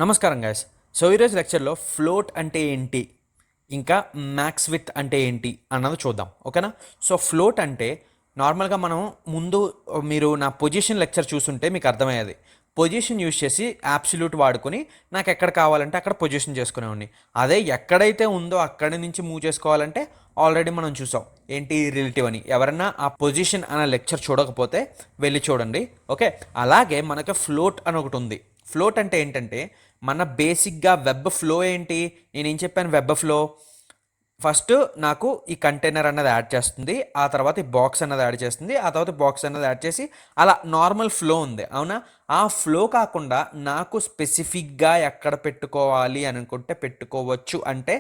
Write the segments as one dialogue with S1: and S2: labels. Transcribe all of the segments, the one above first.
S1: నమస్కారం guys. So ఈరోజు లెక్చర్లో ఫ్లోట్ అంటే ఏంటి, ఇంకా మ్యాక్స్ విత్ అంటే ఏంటి అన్నది చూద్దాం. ఓకేనా? సో ఫ్లోట్ అంటే నార్మల్గా మనం ముందు మీరు నా పొజిషన్ లెక్చర్ చూస్తుంటే మీకు అర్థమయ్యేది. పొజిషన్ యూజ్ చేసి యాబ్సల్యూట్ వాడుకొని నాకు ఎక్కడ కావాలంటే అక్కడ పొజిషన్ చేసుకునేవాడిని. అదే ఎక్కడైతే ఉందో అక్కడి నుంచి మూవ్ చేసుకోవాలంటే ఆల్రెడీ మనం చూసాం ఏంటి రిలేటివ్ అని. ఎవరన్నా ఆ పొజిషన్ అనే లెక్చర్ చూడకపోతే వెళ్ళి చూడండి. ఓకే, అలాగే మనకి ఫ్లోట్ అని ఒకటి ఉంది. ఫ్లోట్ అంటే ఏంటంటే మన బేసిక్గా వెబ్ ఫ్లో ఏంటి, నేనేం చెప్పాను వెబ్ ఫ్లో. ఫస్ట్ నాకు ఈ కంటైనర్ అన్నది యాడ్ చేస్తుంది, ఆ తర్వాత ఈ బాక్స్ అన్నది యాడ్ చేస్తుంది, ఆ తర్వాత బాక్స్ అన్నది యాడ్ చేసి అలా నార్మల్ ఫ్లో ఉంది. అవునా? ఆ ఫ్లో కాకుండా నాకు స్పెసిఫిక్గా ఎక్కడ పెట్టుకోవాలి అనుకుంటే పెట్టుకోవచ్చు అంటే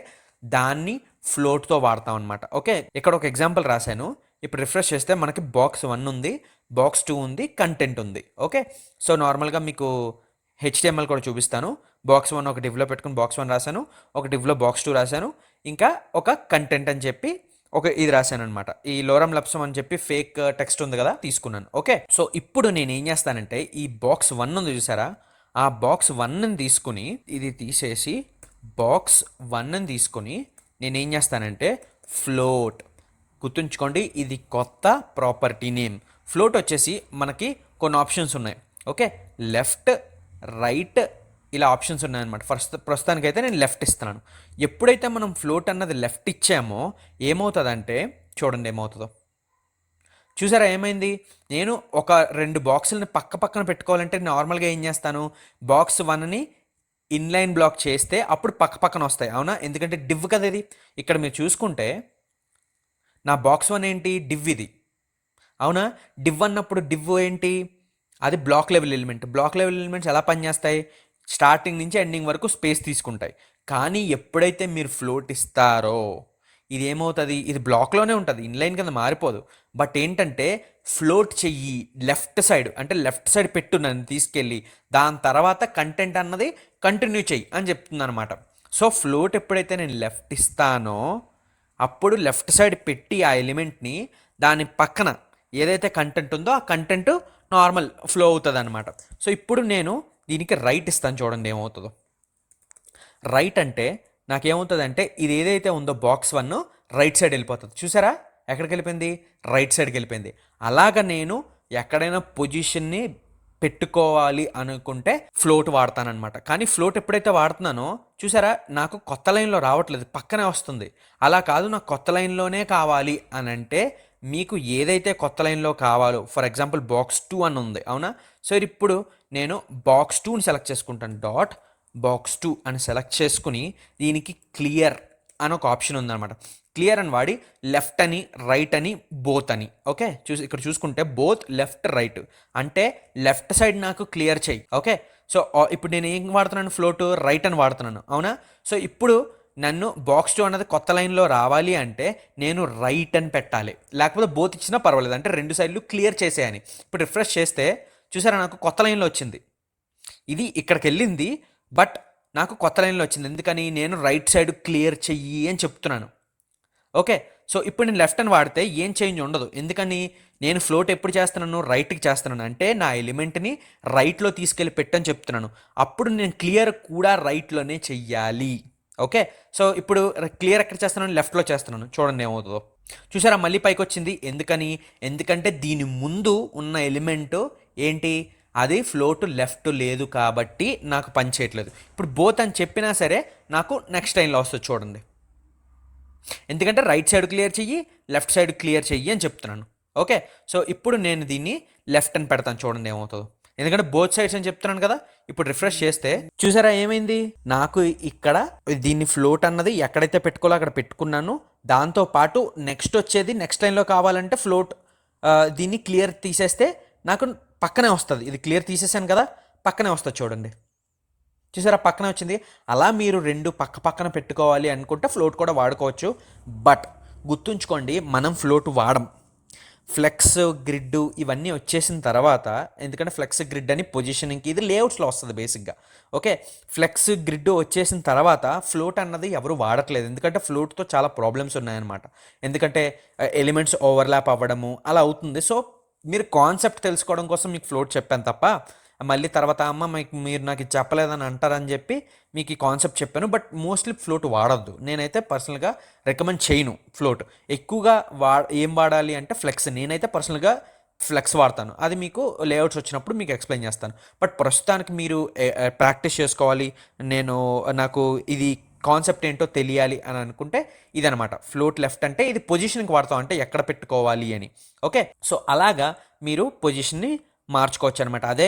S1: దాన్ని ఫ్లోట్తో వాడతాం అనమాట. ఓకే, ఇక్కడ ఒక ఎగ్జాంపుల్ రాశాను. ఇప్పుడు రిఫ్రెష్ చేస్తే మనకి బాక్స్ 1 ఉంది, బాక్స్ 2 ఉంది, కంటెంట్ ఉంది. ఓకే, సో నార్మల్గా మీకు హెచ్టిఎంఎల్ కూడా చూపిస్తాను. బాక్స్ 1 ఒక డివ్లో పెట్టుకుని బాక్స్ 1 రాశాను, ఒక డివ్లో బాక్స్ 2 రాశాను, ఇంకా ఒక కంటెంట్ అని చెప్పి ఒక ఇది రాశాను అనమాట. ఈ లోరం లప్సం అని చెప్పి ఫేక్ టెక్స్ట్ ఉంది కదా, తీసుకున్నాను. ఓకే, సో ఇప్పుడు నేను ఏం చేస్తానంటే ఈ బాక్స్ 1 ఉంది చూసారా, ఆ బాక్స్ 1ని తీసుకుని ఇది తీసేసి బాక్స్ 1ని తీసుకుని నేనేం చేస్తానంటే ఫ్లోట్, గుర్తుంచుకోండి ఇది కొత్త ప్రాపర్టీ నేమ్. ఫ్లోట్ వచ్చేసి మనకి కొన్ని ఆప్షన్స్ ఉన్నాయి. ఓకే, లెఫ్ట్, రైట్, ఇలా ఆప్షన్స్ ఉన్నాయన్నమాట. ప్రస్తుతానికైతే నేను లెఫ్ట్ ఇస్తున్నాను. ఎప్పుడైతే మనం ఫ్లోట్ అన్నది లెఫ్ట్ ఇచ్చామో ఏమవుతుందంటే చూడండి ఏమవుతుందో. చూసారా ఏమైంది? నేను ఒక 2 బాక్సులని పక్క పక్కన పెట్టుకోవాలంటే నార్మల్గా ఏం చేస్తాను, బాక్స్ 1ని ఇన్లైన్ బ్లాక్ చేస్తే అప్పుడు పక్క పక్కన వస్తాయి. అవునా? ఎందుకంటే డివ్ కదా ఇది. ఇక్కడ మీరు చూసుకుంటే నా బాక్స్ 1 ఏంటి, డివ్ ఇది. అవునా? డివ్ అన్నప్పుడు డివ్ ఏంటి, అది block level element. Block level elements ఎలా పనిచేస్తాయి, స్టార్టింగ్ నుంచి ఎండింగ్ వరకు స్పేస్ తీసుకుంటాయి. కానీ ఎప్పుడైతే మీరు ఫ్లోట్ ఇస్తారో ఇది ఏమవుతుంది, ఇది బ్లాక్లోనే ఉంటుంది, ఇన్లైన్ కింద మారిపోదు. బట్ ఏంటంటే ఫ్లోట్ చెయ్యి లెఫ్ట్ సైడ్, అంటే లెఫ్ట్ సైడ్ పెట్టు నన్ను తీసుకెళ్ళి, దాని తర్వాత కంటెంట్ అన్నది కంటిన్యూ చెయ్యి అని చెప్తుంది అనమాట. సో ఫ్లోట్ ఎప్పుడైతే నేను లెఫ్ట్ ఇస్తానో అప్పుడు లెఫ్ట్ సైడ్ పెట్టి ఆ ఎలిమెంట్ని దాని పక్కన ఏదైతే కంటెంట్ ఉందో ఆ కంటెంట్ నార్మల్ ఫ్లో అవుతుంది అనమాట. సో ఇప్పుడు నేను దీనికి రైట్ ఇస్తాను, చూడండి ఏమవుతుందో. రైట్ అంటే నాకేమవుతుందంటే ఇది ఏదైతే ఉందో బాక్స్ 1 రైట్ సైడ్ వెళ్ళిపోతుంది. చూసారా ఎక్కడికి వెళ్ళిపోయింది, రైట్ సైడ్కి వెళ్ళిపోయింది. అలాగ నేను ఎక్కడైనా పొజిషన్ని పెట్టుకోవాలి అనుకుంటే ఫ్లోట్ వాడతానమాట. కానీ ఫ్లోట్ ఎప్పుడైతే వాడుతున్నానో చూసారా నాకు కొత్త లైన్లో రావట్లేదు, పక్కనే వస్తుంది. అలా కాదు, నాకు కొత్త లైన్లోనే కావాలి అని అంటే మీకు ఏదైతే కొత్త లైన్లో కావాలో, ఫర్ ఎగ్జాంపుల్ బాక్స్ 2 అని ఉంది. అవునా? సో ఇప్పుడు నేను బాక్స్ 2ని సెలెక్ట్ చేసుకుంటాను. డాట్ బాక్స్ 2 అని సెలెక్ట్ చేసుకుని దీనికి క్లియర్ అని ఒక ఆప్షన్ ఉందన్నమాట. క్లియర్ అని వాడి లెఫ్ట్ అని, రైట్ అని, బోత్ అని. ఓకే, ఇక్కడ చూసుకుంటే బోత్, లెఫ్ట్, రైట్ అంటే లెఫ్ట్ సైడ్ నాకు క్లియర్ చేయి. ఓకే, సో ఇప్పుడు నేను ఏం వాడుతున్నాను, ఫ్లోట్ రైట్ అని వాడుతున్నాను. అవునా? సో ఇప్పుడు నన్ను బాక్స్ 2 అన్నది కొత్త లైన్లో రావాలి అంటే నేను రైట్ అని పెట్టాలి, లేకపోతే బోత్ ఇచ్చినా పర్వాలేదు, అంటే 2 సైడ్లు క్లియర్ చేసేయని. ఇప్పుడు రిఫ్రెష్ చేస్తే చూసారా నాకు కొత్త లైన్లో వచ్చింది. ఇది ఇక్కడికి వెళ్ళింది బట్ నాకు కొత్త లైన్లో వచ్చింది. ఎందుకని, నేను రైట్ సైడ్ క్లియర్ చెయ్యి అని చెప్తున్నాను. ఓకే, సో ఇప్పుడు నేను లెఫ్ట్ అని వాడితే ఏం చేంజ్ ఉండదు. ఎందుకని, నేను ఫ్లోట్ ఎప్పుడు చేస్తున్నాను, రైట్కి చేస్తున్నాను. అంటే నా ఎలిమెంట్ని రైట్లో తీసుకెళ్ళి పెట్టని చెప్తున్నాను. అప్పుడు నేను క్లియర్ కూడా రైట్లోనే చెయ్యాలి. ఓకే, సో ఇప్పుడు క్లియర్ ఎక్కడ చేస్తున్నాను, లెఫ్ట్లో చేస్తున్నాను. చూడండి ఏమవుతుందో. చూసారా మళ్ళీ పైకి వచ్చింది. ఎందుకంటే దీని ముందు ఉన్న ఎలిమెంట్ ఏంటి, అది ఫ్లోట్ లెఫ్ట్ లేదు కాబట్టి నాకు పని చేయట్లేదు. ఇప్పుడు బోత్ అని చెప్పినా సరే నాకు నెక్స్ట్ లైన్లో వస్తుంది. చూడండి, ఎందుకంటే రైట్ సైడ్ క్లియర్ చెయ్యి, లెఫ్ట్ సైడ్ క్లియర్ చెయ్యి అని చెప్తున్నాను. ఓకే, సో ఇప్పుడు నేను దీన్ని లెఫ్ట్ అని పెడతాను. చూడండి ఏమవుతుందో. ఎందుకంటే బోత్ సైడ్స్ అని చెప్తున్నాను కదా. ఇప్పుడు రిఫ్రెష్ చేస్తే చూసారా ఏమైంది, నాకు ఇక్కడ దీన్ని ఫ్లోట్ అన్నది ఎక్కడైతే పెట్టుకోవాలో అక్కడ పెట్టుకున్నాను. దాంతోపాటు నెక్స్ట్ వచ్చేది నెక్స్ట్ లైన్లో కావాలంటే ఫ్లోట్ దీన్ని క్లియర్ తీసేస్తే నాకు పక్కనే వస్తుంది. ఇది క్లియర్ తీసేసాను కదా, పక్కనే వస్తుంది. చూడండి చూసారా పక్కనే వచ్చింది. అలా మీరు 2 పక్క పక్కన పెట్టుకోవాలి అనుకుంటే ఫ్లోట్ కూడా వాడుకోవచ్చు. బట్ గుర్తుంచుకోండి, మనం ఫ్లోట్ వాడం. ఫ్లెక్స్, గ్రిడ్ ఇవన్నీ వచ్చేసిన తర్వాత, ఎందుకంటే ఫ్లెక్స్, గ్రిడ్ అని పొజిషనింగ్కి ఇది లేఅవుట్స్లో వస్తుంది బేసిక్గా. ఓకే, ఫ్లెక్స్, గ్రిడ్ వచ్చేసిన తర్వాత ఫ్లోట్ అన్నది ఎవరు వాడట్లేదు. ఎందుకంటే ఫ్లోట్తో చాలా ప్రాబ్లమ్స్ ఉన్నాయన్నమాట. ఎందుకంటే ఎలిమెంట్స్ ఓవర్లాప్ అవ్వడము అలా అవుతుంది. సో మీరు కాన్సెప్ట్ తెలుసుకోవడం కోసం మీకు ఫ్లోట్ చెప్పాను తప్ప మళ్ళీ తర్వాత అమ్మ మీరు నాకు ఇది చెప్పలేదని అంటారని చెప్పి మీకు ఈ కాన్సెప్ట్ చెప్పాను. బట్ మోస్ట్లీ ఫ్లోట్ వాడద్దు. నేనైతే పర్సనల్గా రికమెండ్ చేయను ఫ్లోట్. ఎక్కువగా ఏం వాడాలి అంటే ఫ్లెక్స్. నేనైతే పర్సనల్గా ఫ్లెక్స్ వాడతాను. అది మీకు లేఅవుట్స్ వచ్చినప్పుడు మీకు ఎక్స్ప్లెయిన్ చేస్తాను. బట్ ప్రస్తుతానికి మీరు ప్రాక్టీస్ చేసుకోవాలి, నాకు ఇది కాన్సెప్ట్ ఏంటో తెలియాలి అని అనుకుంటే ఇదనమాట. ఫ్లోట్ లెఫ్ట్ అంటే ఇది పొజిషన్కి వాడతాం, అంటే ఎక్కడ పెట్టుకోవాలి అని. ఓకే, సో అలాగా మీరు పొజిషన్ని మార్చుకోవచ్చు అనమాట. అదే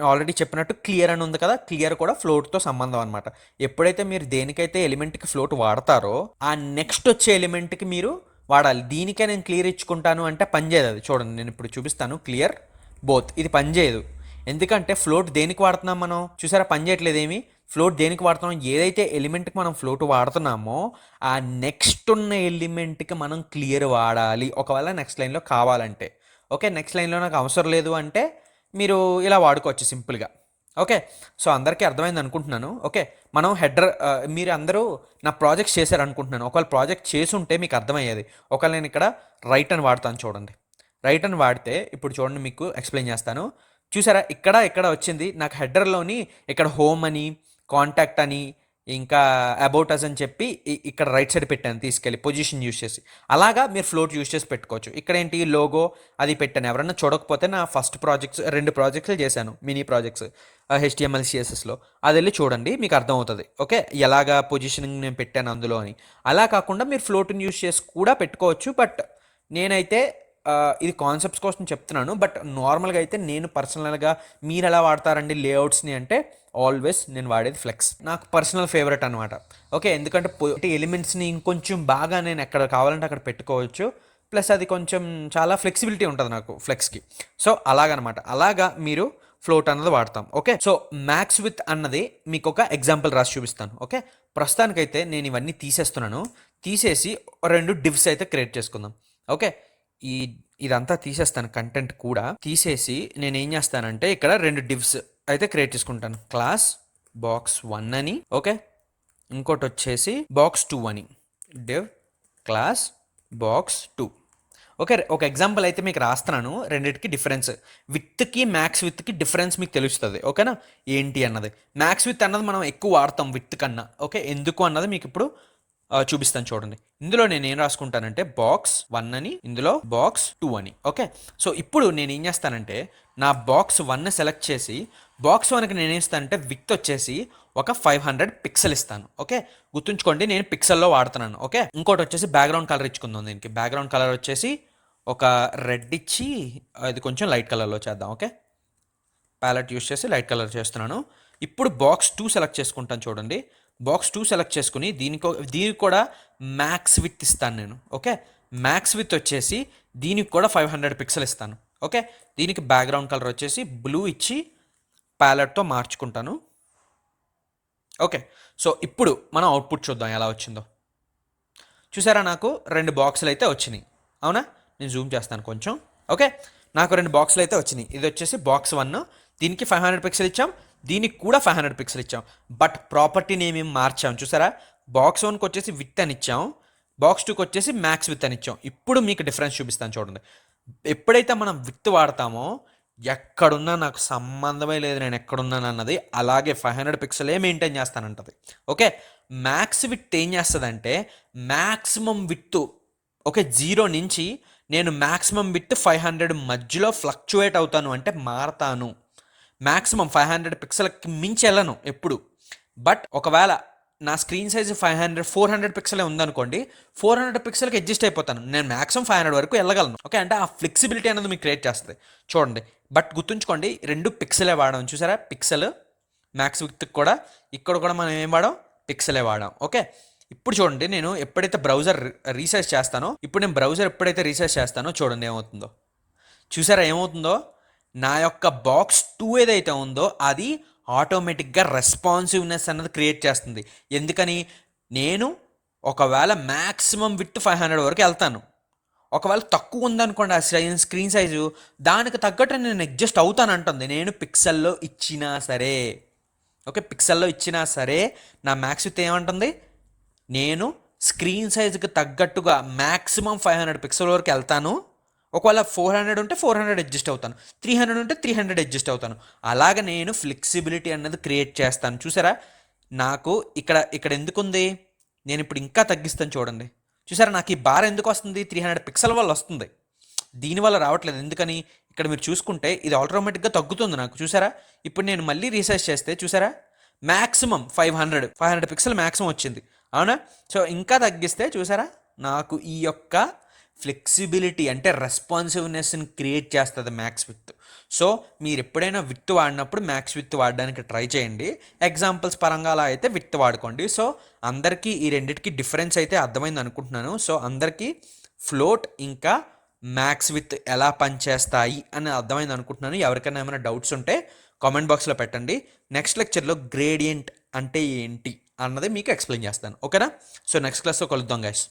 S1: ఆల్రెడీ చెప్పినట్టు క్లియర్ అని ఉంది కదా, క్లియర్ కూడా ఫ్లోట్తో సంబంధం అనమాట. ఎప్పుడైతే మీరు దేనికైతే ఎలిమెంట్కి ఫ్లోట్ వాడతారో ఆ నెక్స్ట్ వచ్చే ఎలిమెంట్కి మీరు వాడాలి. దీనికే నేను క్లియర్ ఇచ్చుకుంటాను అంటే పనిచేయదు అది. చూడండి నేను ఇప్పుడు చూపిస్తాను. క్లియర్ బోత్ ఇది పనిచేయదు. ఎందుకంటే ఫ్లోట్ దేనికి వాడుతున్నాం మనం చూసారా, పనిచేయట్లేదు ఏమి. ఫ్లోట్ దేనికి వాడుతున్నాం, ఏదైతే ఎలిమెంట్కి మనం ఫ్లోట్ వాడుతున్నామో ఆ నెక్స్ట్ ఉన్న ఎలిమెంట్కి మనం క్లియర్ వాడాలి, ఒకవేళ నెక్స్ట్ లైన్లో కావాలంటే. ఓకే, నెక్స్ట్ లైన్లో నాకు అవసరం లేదు అంటే మీరు ఇలా వాడుకోవచ్చు సింపుల్గా. ఓకే, సో అందరికీ అర్థమైంది అనుకుంటున్నాను. ఓకే, మనం హెడర్ మీరు అందరూ నా ప్రాజెక్ట్స్ చేశారు అనుకుంటున్నాను. ఒకవేళ ప్రాజెక్ట్ చేసి ఉంటే మీకు అర్థమయ్యేది. ఒకవేళ నేను ఇక్కడ రైట్ అని వాడతాను చూడండి. రైట్ అని వాడితే ఇప్పుడు చూడండి మీకు ఎక్స్ప్లెయిన్ చేస్తాను. చూసారా, ఇక్కడ వచ్చింది నాకు హెడర్లోని ఇక్కడ హోమ్ అని, కాంటాక్ట్ అని, ఇంకా అబౌట్ అస్ అని చెప్పి ఇక్కడ రైట్ సైడ్ పెట్టాను తీసుకెళ్ళి పొజిషన్ యూస్ చేసి. అలాగా మీరు ఫ్లోట్ యూస్ చేసి పెట్టుకోవచ్చు. ఇక్కడ ఏంటి లోగో అది పెట్టాను. ఎవరన్నా చూడకపోతే నా ఫస్ట్ ప్రాజెక్ట్స్ 2 ప్రాజెక్ట్స్ చేశాను, మినీ ప్రాజెక్ట్స్ HTML CSSలో. అది వెళ్ళి చూడండి, మీకు అర్థమవుతుంది. ఓకే, ఎలాగా పొజిషనింగ్ నేను పెట్టాను అందులో అని. అలా కాకుండా మీరు ఫ్లోట్ని యూస్ చేసి కూడా పెట్టుకోవచ్చు. బట్ నేనైతే ఇది కాన్సెప్ట్స్ కోసం చెప్తున్నాను. బట్ నార్మల్గా అయితే నేను పర్సనల్గా మీరు ఎలా వాడతారండి లేఅవుట్స్ని అంటే ఆల్వేస్ నేను వాడేది ఫ్లెక్స్. నాకు పర్సనల్ ఫేవరెట్ అనమాట. ఓకే, ఎందుకంటే ఎలిమెంట్స్ని ఇంకొంచెం బాగా నేను ఎక్కడ కావాలంటే అక్కడ పెట్టుకోవచ్చు. ప్లస్ అది కొంచెం చాలా ఫ్లెక్సిబిలిటీ ఉంటుంది నాకు ఫ్లెక్స్కి. సో అలాగనమాట. అలాగా మీరు ఫ్లోట్ అన్నది వాడతాం. ఓకే, సో మ్యాక్స్ విత్ అన్నది మీకు ఒక ఎగ్జాంపుల్ రాసి చూపిస్తాను. ఓకే, ప్రస్తుతానికైతే నేను ఇవన్నీ తీసేస్తున్నాను. తీసేసి 2 డివ్స్ అయితే క్రియేట్ చేసుకుందాం. ఓకే, ఇదంతా తీసేస్తాను, కంటెంట్ కూడా తీసేసి నేను ఏం చేస్తానంటే ఇక్కడ 2 డివ్స్ అయితే క్రియేట్ చేసుకుంటాను. క్లాస్ box1 అని, ఓకే, ఇంకోటి వచ్చేసి box2 అని. Div class box2. ఓకే, ఒక ఎగ్జాంపుల్ అయితే మీకు రాస్తున్నాను. రెండింటికి డిఫరెన్స్, విత్కి మ్యాక్స్ విత్కి డిఫరెన్స్ మీకు తెలుస్తుంది. ఓకేనా, ఏంటి అన్నది. మ్యాక్స్ విత్ అన్నది మనం ఎక్కువ వాడతాం విత్ కన్నా. ఓకే, ఎందుకు అన్నది మీకు ఇప్పుడు చూపిస్తాను చూడండి. ఇందులో నేను ఏం రాసుకుంటానంటే box1 అని, ఇందులో box2 అని. ఓకే, సో ఇప్పుడు నేను ఏం చేస్తానంటే నా box1 సెలెక్ట్ చేసి box1కి నేను ఏం ఇస్తానంటే విత్ వచ్చేసి ఒక 500 పిక్సెల్ ఇస్తాను. ఓకే, గుర్తుంచుకోండి నేను పిక్సెల్లో వాడుతున్నాను. ఓకే, ఇంకోటి వచ్చేసి బ్యాక్గ్రౌండ్ కలర్ ఇచ్చుకుందాం. దీనికి బ్యాక్గ్రౌండ్ కలర్ వచ్చేసి ఒక రెడ్ ఇచ్చి అది కొంచెం లైట్ కలర్లో చేద్దాం. ఓకే, ప్యాలెట్ యూస్ చేసి లైట్ కలర్ చేస్తున్నాను. ఇప్పుడు box2 సెలెక్ట్ చేసుకుంటాను చూడండి. box2 సెలెక్ట్ చేసుకుని దీనికి కూడా మ్యాక్స్ విత్ ఇస్తాను నేను. ఓకే, మ్యాక్స్ విత్ వచ్చేసి దీనికి కూడా 500 పిక్సెల్ ఇస్తాను. ఓకే, దీనికి బ్యాక్గ్రౌండ్ కలర్ వచ్చేసి బ్లూ ఇచ్చి ప్యాలెట్తో మార్చుకుంటాను. ఓకే, సో ఇప్పుడు మనం అవుట్పుట్ చూద్దాం ఎలా వచ్చిందో. చూసారా, నాకు 2 బాక్సులు అయితే వచ్చినాయి. అవునా, నేను జూమ్ చేస్తాను కొంచెం. ఓకే, నాకు 2 బాక్సులు అయితే వచ్చినాయి. ఇది వచ్చేసి box1, దీనికి 500 పిక్సెల్ ఇచ్చాం, దీనికి కూడా 500 పిక్సెల్ ఇచ్చాం. బట్ ప్రాపర్టీని ఏమేమి మార్చాం చూసారా. box1కి వచ్చేసి విత్ అని ఇచ్చాం, box2కి వచ్చేసి మ్యాక్స్ విత్ అని ఇచ్చాం. ఇప్పుడు మీకు డిఫరెన్స్ చూపిస్తాను చూడండి. ఎప్పుడైతే మనం విత్ వాడతామో ఎక్కడున్నా నాకు సంబంధమే లేదు నేను ఎక్కడున్నాను అన్నది అలాగే 500 పిక్సెలే మెయింటైన్ చేస్తానంటది. ఓకే, మ్యాక్స్ విత్ ఏం చేస్తుందంటే మ్యాక్సిమం విత్, ఓకే, 0 నుంచి నేను మ్యాక్సిమం విత్ 500 మధ్యలో ఫ్లక్చువేట్ అవుతాను, అంటే మారతాను. మ్యాక్సిమం 500 పిక్సెల్కి మించి వెళ్ళను ఎప్పుడు. బట్ ఒకవేళ నా స్క్రీన్ సైజ్ 400 పిక్సెలే ఉందనుకోండి, 400 పిక్సెల్కి అడ్జస్ట్ అయిపోతాను. నేను మ్యాక్సిమం 500 వరకు వెళ్ళగలను. ఓకే, అంటే ఆ ఫ్లెక్సిబిలిటీ అనేది మీకు క్రియేట్ చేస్తుంది చూడండి. బట్ గుర్తుంచుకోండి 2 పిక్సెలే వాడాం చూసారా. పిక్సెల్ మ్యాక్స్ విత్ కూడా ఇక్కడ కూడా మనం ఏం వాడాం, పిక్సెలే వాడాం. ఓకే, ఇప్పుడు చూడండి నేను ఎప్పుడైతే బ్రౌజర్ రీసెర్చ్ చేస్తానో, ఇప్పుడు నేను బ్రౌజర్ ఎప్పుడైతే రీసెర్చ్ చేస్తానో చూడండి ఏమవుతుందో. చూసారా ఏమవుతుందో, నా యొక్క box2 ఏదైతే ఉందో అది ఆటోమేటిక్గా రెస్పాన్సివ్నెస్ అన్నది క్రియేట్ చేస్తుంది. ఎందుకని, నేను ఒకవేళ మ్యాక్సిమం విత్ 500 వరకు వెళ్తాను. ఒకవేళ తక్కువ ఉందనుకోండి ఆ స్క్రీన్ సైజు, దానికి తగ్గట్టు నేను అడ్జస్ట్ అవుతాను అంటుంది. నేను పిక్సెల్లో ఇచ్చినా సరే, ఓకే, పిక్సెల్లో ఇచ్చినా సరే నా మ్యాక్స్ విత్ ఏమంటుంది, నేను స్క్రీన్ సైజుకి తగ్గట్టుగా మ్యాక్సిమం 500 పిక్సెల్ వరకు వెళ్తాను. ఒకవేళ 400 ఉంటే 400 అడ్జస్ట్ అవుతాను, 300 ఉంటే 300 అడ్జస్ట్ అవుతాను. అలాగ నేను ఫ్లెక్సిబిలిటీ అన్నది క్రియేట్ చేస్తాను. చూసారా నాకు ఇక్కడ ఇక్కడ ఎందుకుంది, నేను ఇప్పుడు ఇంకా తగ్గిస్తాను చూడండి. చూసారా నాకు ఈ బార్ ఎందుకు వస్తుంది, 300 పిక్సెల్ వల్ల వస్తుంది, దీనివల్ల రావట్లేదు. ఎందుకని, ఇక్కడ మీరు చూసుకుంటే ఇది ఆటోమేటిక్గా తగ్గుతుంది నాకు. చూసారా ఇప్పుడు నేను మళ్ళీ రీసెర్చ్ చేస్తే చూసారా మ్యాక్సిమం 500 పిక్సెల్ మ్యాక్సిమం వచ్చింది, అవునా. సో ఇంకా తగ్గిస్తే చూసారా నాకు ఈ యొక్క ఫ్లెక్సిబిలిటీ అంటే రెస్పాన్సివ్నెస్ని క్రియేట్ చేస్తుంది మ్యాక్స్ విత్. సో మీరు ఎప్పుడైనా విత్ వాడినప్పుడు మ్యాక్స్ విత్ వాడడానికి ట్రై చేయండి. ఎగ్జాంపుల్స్ పరంగా అలా అయితే విత్ వాడుకోండి. సో అందరికీ ఈ రెండింటికి డిఫరెన్స్ అయితే అర్థమైంది అనుకుంటున్నాను. సో అందరికీ ఫ్లోట్ ఇంకా మ్యాక్స్ విత్ ఎలా పనిచేస్తాయి అని అర్థమైంది అనుకుంటున్నాను. ఎవరికైనా ఏమైనా డౌట్స్ ఉంటే కామెంట్ బాక్స్లో పెట్టండి. నెక్స్ట్ లెక్చర్లో గ్రేడియంట్ అంటే ఏంటి అన్నది మీకు ఎక్స్ప్లెయిన్ చేస్తాను, ఓకేనా. సో నెక్స్ట్ క్లాస్లో కలుద్దాం గైస్.